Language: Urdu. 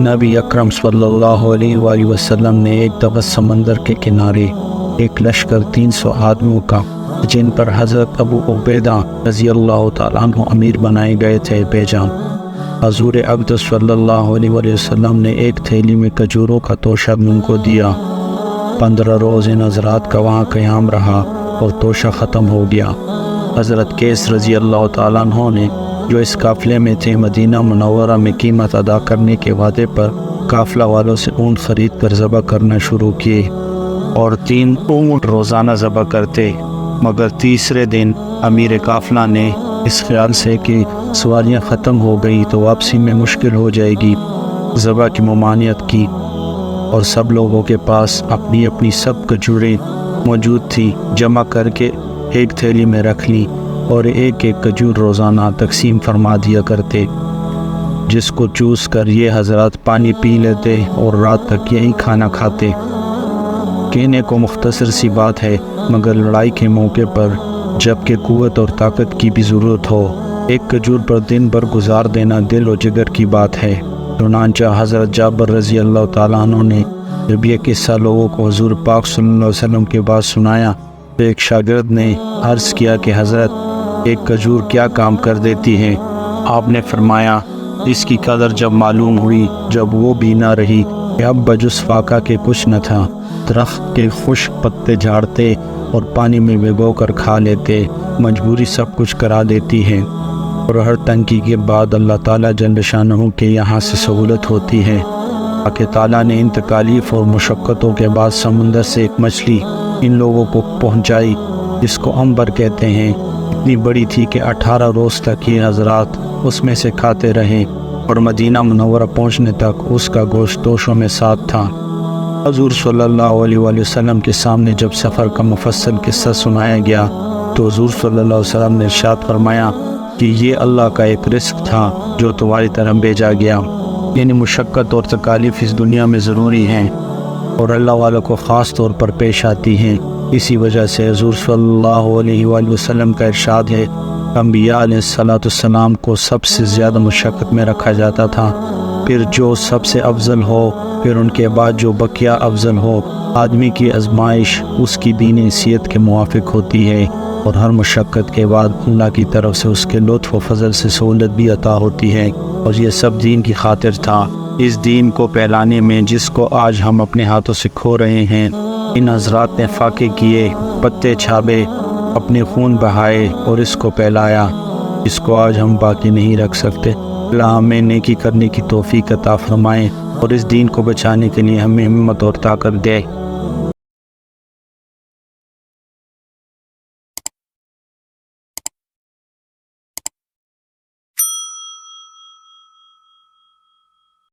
نبی اکرم صلی اللہ علیہ وآلہ وسلم نے ایک دفعہ سمندر کے کنارے ایک لشکر 300 آدمیوں کا، جن پر حضرت ابو عبیدہ رضی اللہ تعالیٰ عنہ امیر بنائے گئے تھے، بھیجا۔ حضور اقدس صلی اللہ علیہ وآلہ وسلم نے ایک تھیلی میں کھجوروں کا توشہ بھی ان کو دیا۔ 15 روز ان حضرات کا وہاں قیام رہا اور توشہ ختم ہو گیا۔ حضرت قیس رضی اللہ تعالیٰ عنہ نے، جو اس قافلے میں تھے، مدینہ منورہ میں قیمت ادا کرنے کے وعدے پر قافلہ والوں سے اونٹ خرید کر ذبح کرنا شروع کیے اور 3 اونٹ روزانہ ذبح کرتے، مگر تیسرے دن امیر قافلہ نے اس خیال سے کہ سواریاں ختم ہو گئی تو واپسی میں مشکل ہو جائے گی، ذبح کی ممانعت کی، اور سب لوگوں کے پاس اپنی اپنی سب کھجوریں موجود تھی، جمع کر کے ایک تھیلی میں رکھ لی اور ایک ایک کھجور روزانہ تقسیم فرما دیا کرتے، جس کو چوس کر یہ حضرات پانی پی لیتے اور رات تک یہی کھانا کھاتے۔ کہنے کو مختصر سی بات ہے، مگر لڑائی کے موقع پر جب کہ قوت اور طاقت کی بھی ضرورت ہو، ایک کھجور پر دن بھر گزار دینا دل و جگر کی بات ہے۔ چنانچہ حضرت جابر رضی اللہ تعالیٰ عنہ نے جب یہ قصہ لوگوں کو حضور پاک صلی اللہ علیہ وسلم کے بعد سنایا تو ایک شاگرد نے عرض کیا کہ حضرت، ایک کھجور کیا کام کر دیتی ہے؟ آپ نے فرمایا، اس کی قدر جب معلوم ہوئی جب وہ بھی نہ رہی کہ اب بجز فاقہ کے کچھ نہ تھا، درخت کے خشک پتے جھاڑتے اور پانی میں بھگو کر کھا لیتے، مجبوری سب کچھ کرا دیتی ہے، اور ہر تنگی کے بعد اللہ تعالیٰ جل شانہ کے یہاں سے سہولت ہوتی ہے۔ کہ تعالیٰ نے ان تکالیف اور مشقتوں کے بعد سمندر سے ایک مچھلی ان لوگوں کو پہنچائی، جس کو عنبر کہتے ہیں، اتنی بڑی تھی کہ 18 روز تک یہ حضرات اس میں سے کھاتے رہے، اور مدینہ منورہ پہنچنے تک اس کا گوشت توشوں میں ساتھ تھا۔ حضور صلی اللہ علیہ وآلہ وسلم کے سامنے جب سفر کا مفصل قصہ سنایا گیا تو حضور صلی اللہ علیہ وسلم نے ارشاد فرمایا کہ یہ اللہ کا ایک رزق تھا جو تمہاری طرف بھیجا گیا، یعنی مشقت اور تکالیف اس دنیا میں ضروری ہیں اور اللہ والوں کو خاص طور پر پیش آتی ہیں۔ اسی وجہ سے حضور صلی اللہ علیہ وآلہ وسلم کا ارشاد ہے، انبیاء علیہ السلام کو سب سے زیادہ مشقت میں رکھا جاتا تھا، پھر جو سب سے افضل ہو، پھر ان کے بعد جو بقیہ افضل ہو۔ آدمی کی آزمائش اس کی دین حیثیت کے موافق ہوتی ہے، اور ہر مشقت کے بعد اللہ کی طرف سے اس کے لطف و فضل سے سہولت بھی عطا ہوتی ہے، اور یہ سب دین کی خاطر تھا۔ اس دین کو پھیلانے میں جس کو آج ہم اپنے ہاتھوں سے کھو رہے ہیں، ان حضرات نے فاقے کیے، پتے چھابے، اپنے خون بہائے اور اس کو پھیلایا، اس کو آج ہم باقی نہیں رکھ سکتے۔ اللہ ہمیں نیکی کرنے کی توفیق عطا فرمائے اور اس دین کو بچانے کے لیے ہمیں ہمت اور طاقت دے۔